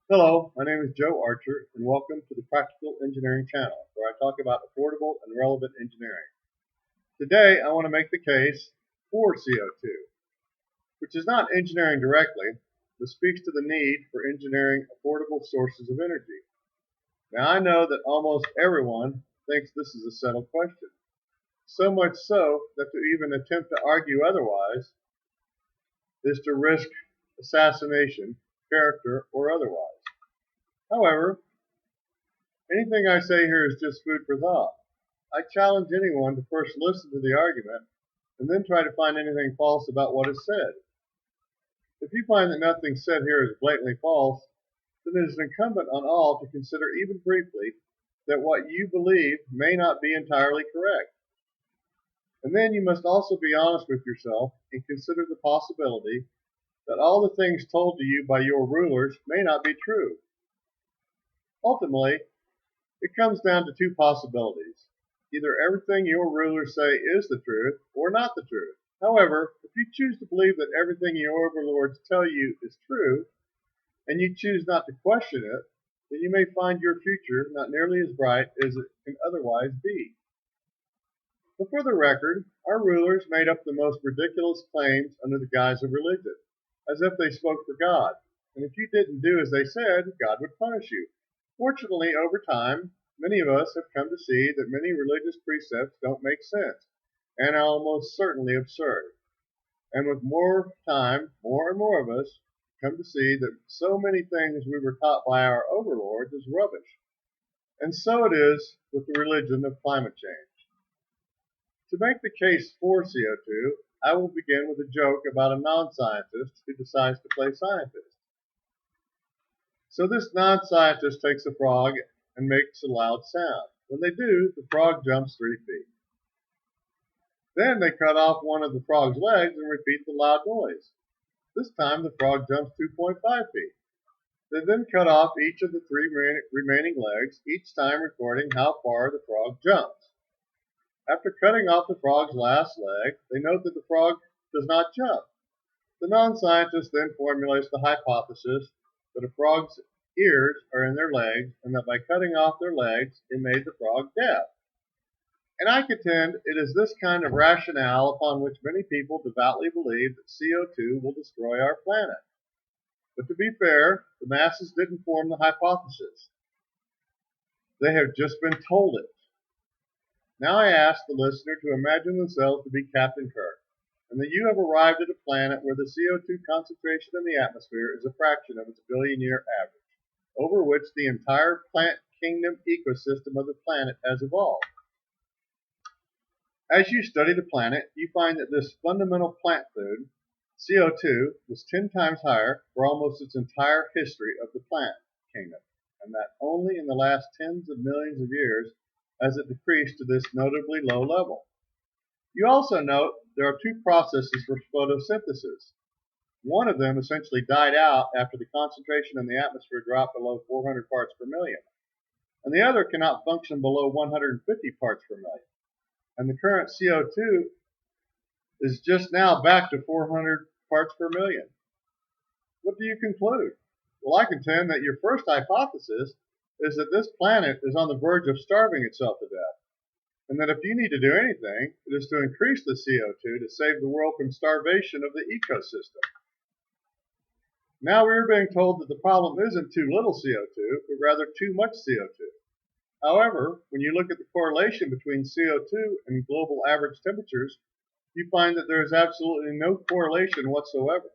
Hello, my name is Joe Archer, and welcome to the Practical Engineering channel, where I talk about affordable and relevant engineering. Today, I want to make the case for CO2, which is not engineering directly, but speaks to the need for engineering affordable sources of energy. Now, I know that almost everyone thinks this is a settled question, so much so that to even attempt to argue otherwise is to risk assassination, character, or otherwise. However, anything I say here is just food for thought. I challenge anyone to first listen to the argument and then try to find anything false about what is said. If you find that nothing said here is blatantly false, then it is incumbent on all to consider even briefly that what you believe may not be entirely correct. And then you must also be honest with yourself and consider the possibility that all the things told to you by your rulers may not be true. Ultimately, it comes down to two possibilities. Either everything your rulers say is the truth or not the truth. However, if you choose to believe that everything your overlords tell you is true, and you choose not to question it, then you may find your future not nearly as bright as it can otherwise be. But for the record, our rulers made up the most ridiculous claims under the guise of religion, as if they spoke for God, and if you didn't do as they said, God would punish you. Fortunately, over time, many of us have come to see that many religious precepts don't make sense and are almost certainly absurd. And with more time, more and more of us come to see that so many things we were taught by our overlords is rubbish. And so it is with the religion of climate change. To make the case for CO2, I will begin with a joke about a non-scientist who decides to play scientist. So this non-scientist takes a frog and makes a loud sound. When they do, the frog jumps 3 feet. Then they cut off one of the frog's legs and repeat the loud noise. This time the frog jumps 2.5 feet. They then cut off each of the 3 remaining legs, each time recording how far the frog jumps. After cutting off the frog's last leg, they note that the frog does not jump. The non-scientist then formulates the hypothesis that a frog's ears are in their legs and that by cutting off their legs, it made the frog deaf. And I contend it is this kind of rationale upon which many people devoutly believe that CO2 will destroy our planet. But to be fair, the masses didn't form the hypothesis. They have just been told it. Now I ask the listener to imagine themselves to be Captain Kirk, and that you have arrived at a planet where the CO2 concentration in the atmosphere is a fraction of its billion-year average, over which the entire plant kingdom ecosystem of the planet has evolved. As you study the planet, you find that this fundamental plant food, CO2, was 10 times higher for almost its entire history of the plant kingdom, and that only in the last tens of millions of years has it decreased to this notably low level. You also note there are two processes for photosynthesis. One of them essentially died out after the concentration in the atmosphere dropped below 400 parts per million, and the other cannot function below 150 parts per million. And the current CO2 is just now back to 400 parts per million. What do you conclude? Well, I contend that your first hypothesis is that this planet is on the verge of starving itself to death, and that if you need to do anything, it is to increase the CO2 to save the world from starvation of the ecosystem. Now we are being told that the problem isn't too little CO2, but rather too much CO2. However, when you look at the correlation between CO2 and global average temperatures, you find that there is absolutely no correlation whatsoever.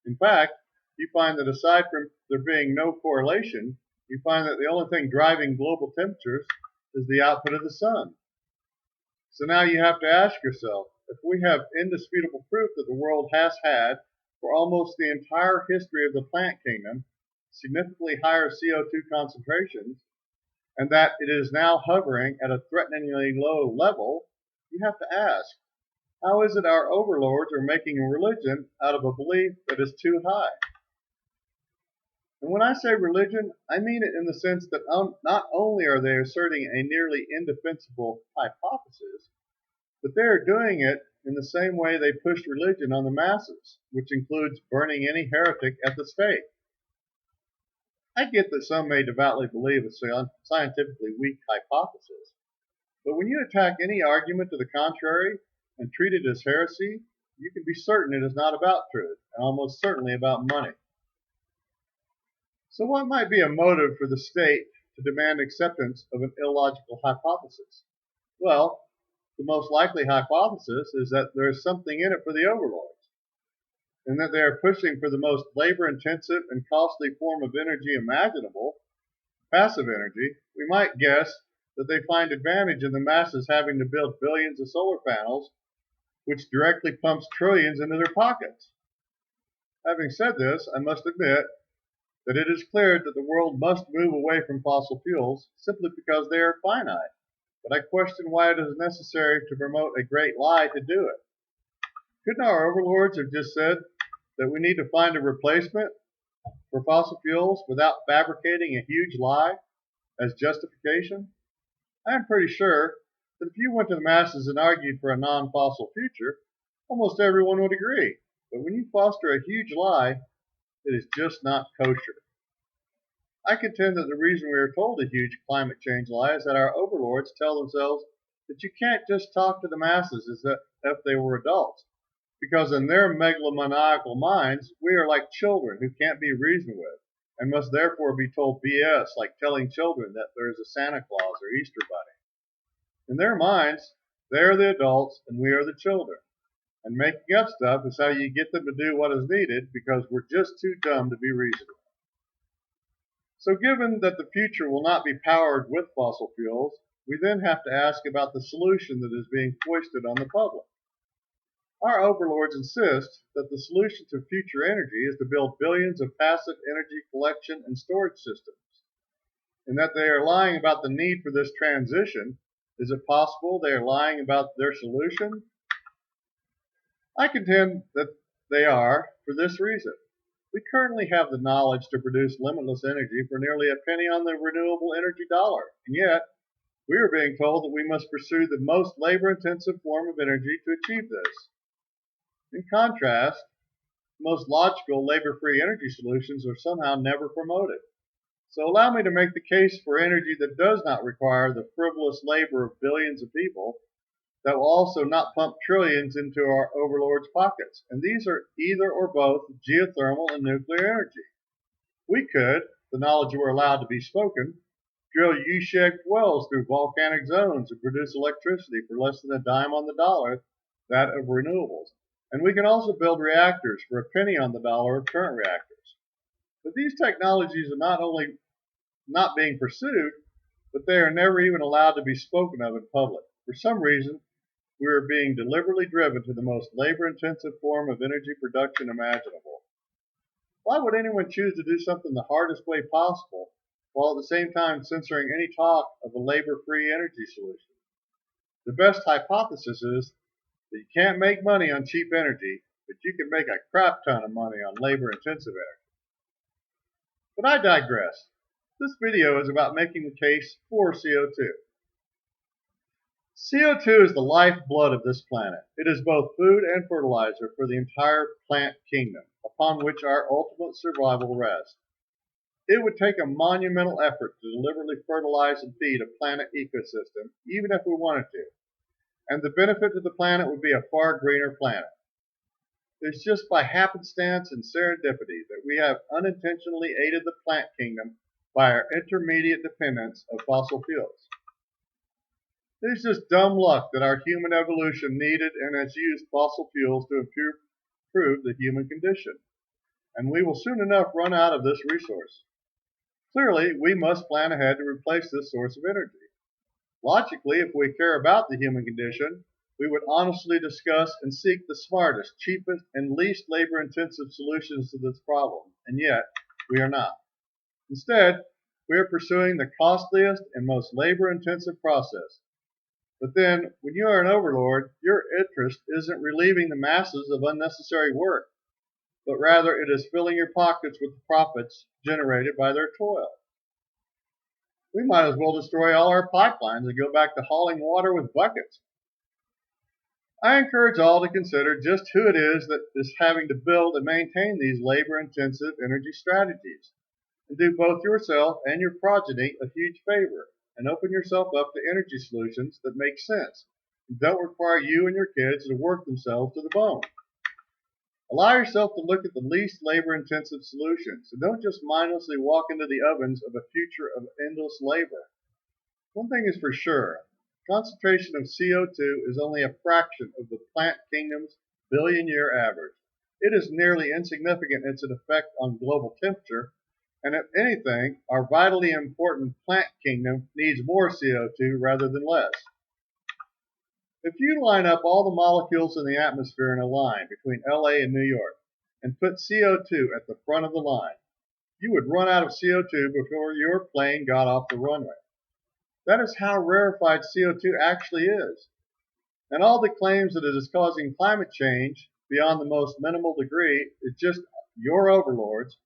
In fact, you find that aside from there being no correlation, you find that the only thing driving global temperatures is the output of the sun. So now you have to ask yourself, if we have indisputable proof that the world has had, for almost the entire history of the plant kingdom, significantly higher CO2 concentrations, and that it is now hovering at a threateningly low level, you have to ask, how is it our overlords are making a religion out of a belief that is too high? And when I say religion, I mean it in the sense that not only are they asserting a nearly indefensible hypothesis, but they are doing it in the same way they pushed religion on the masses, which includes burning any heretic at the stake. I get that some may devoutly believe a scientifically weak hypothesis, but when you attack any argument to the contrary and treat it as heresy, you can be certain it is not about truth, and almost certainly about money. So what might be a motive for the state to demand acceptance of an illogical hypothesis? Well, the most likely hypothesis is that there is something in it for the overlords, and that they are pushing for the most labor-intensive and costly form of energy imaginable, passive energy. We might guess that they find advantage in the masses having to build billions of solar panels, which directly pumps trillions into their pockets. Having said this, I must admit that it is clear that the world must move away from fossil fuels simply because they are finite. But I question why it is necessary to promote a great lie to do it. Couldn't our overlords have just said that we need to find a replacement for fossil fuels without fabricating a huge lie as justification? I am pretty sure that if you went to the masses and argued for a non-fossil future, almost everyone would agree. But when you foster a huge lie, it is just not kosher. I contend that the reason we are told a huge climate change lie is that our overlords tell themselves that you can't just talk to the masses as if they were adults, because in their megalomaniacal minds, we are like children who can't be reasoned with, and must therefore be told BS, like telling children that there is a Santa Claus or Easter Bunny. In their minds, they are the adults and we are the children, and making up stuff is how you get them to do what is needed, because we're just too dumb to be reasonable. So given that the future will not be powered with fossil fuels, we then have to ask about the solution that is being foisted on the public. Our overlords insist that the solution to future energy is to build billions of passive energy collection and storage systems, and that they are lying about the need for this transition. Is it possible they are lying about their solution? I contend that they are for this reason. We currently have the knowledge to produce limitless energy for nearly a penny on the renewable energy dollar, and yet we are being told that we must pursue the most labor-intensive form of energy to achieve this. In contrast, most logical labor-free energy solutions are somehow never promoted. So allow me to make the case for energy that does not require the frivolous labor of billions of people, that will also not pump trillions into our overlords' pockets. And these are either or both geothermal and nuclear energy. We could, the knowledge we're allowed to be spoken, drill U-shaped wells through volcanic zones and produce electricity for less than a dime on the dollar, that of renewables. And we can also build reactors for a penny on the dollar of current reactors. But these technologies are not only not being pursued, but they are never even allowed to be spoken of in public. For some reason, we are being deliberately driven to the most labor-intensive form of energy production imaginable. Why would anyone choose to do something the hardest way possible, while at the same time censoring any talk of a labor-free energy solution? The best hypothesis is that you can't make money on cheap energy, but you can make a crap ton of money on labor-intensive energy. But I digress. This video is about making the case for CO2. CO2 is the lifeblood of this planet. It is both food and fertilizer for the entire plant kingdom, upon which our ultimate survival rests. It would take a monumental effort to deliberately fertilize and feed a planet ecosystem, even if we wanted to, and the benefit to the planet would be a far greener planet. It's just by happenstance and serendipity that we have unintentionally aided the plant kingdom by our intermediate dependence of fossil fuels. It is just dumb luck that our human evolution needed and has used fossil fuels to improve the human condition, and we will soon enough run out of this resource. Clearly, we must plan ahead to replace this source of energy. Logically, if we care about the human condition, we would honestly discuss and seek the smartest, cheapest, and least labor-intensive solutions to this problem, and yet we are not. Instead, we are pursuing the costliest and most labor-intensive process. But then, when you are an overlord, your interest isn't relieving the masses of unnecessary work, but rather it is filling your pockets with the profits generated by their toil. We might as well destroy all our pipelines and go back to hauling water with buckets. I encourage all to consider just who it is that is having to build and maintain these labor-intensive energy strategies. and do both yourself and your progeny a huge favor and open yourself up to energy solutions that make sense and don't require you and your kids to work themselves to the bone. Allow yourself to look at the least labor-intensive solutions and don't just mindlessly walk into the ovens of a future of endless labor. One thing is for sure, concentration of CO2 is only a fraction of the plant kingdom's billion-year average. It is nearly insignificant in its effect on global temperature, and if anything, our vitally important plant kingdom needs more CO2 rather than less. If you line up all the molecules in the atmosphere in a line between LA and New York and put CO2 at the front of the line, you would run out of CO2 before your plane got off the runway. That is how rarefied CO2 actually is. And all the claims that it is causing climate change beyond the most minimal degree is just your overlords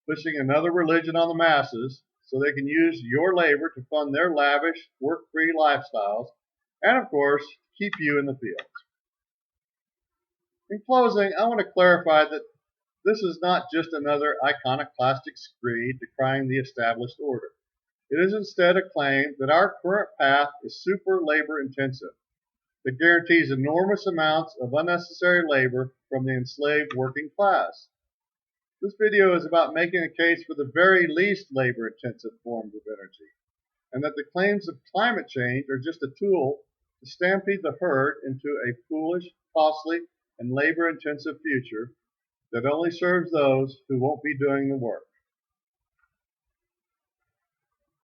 pushing another religion on the masses so they can use your labor to fund their lavish, work-free lifestyles and, of course, keep you in the fields. In closing, I want to clarify that this is not just another iconoclastic screed decrying the established order. It is instead a claim that our current path is super labor intensive, that guarantees enormous amounts of unnecessary labor from the enslaved working class. This video is about making a case for the very least labor intensive forms of energy, and that the claims of climate change are just a tool to stampede the herd into a foolish, costly, and labor intensive future that only serves those who won't be doing the work.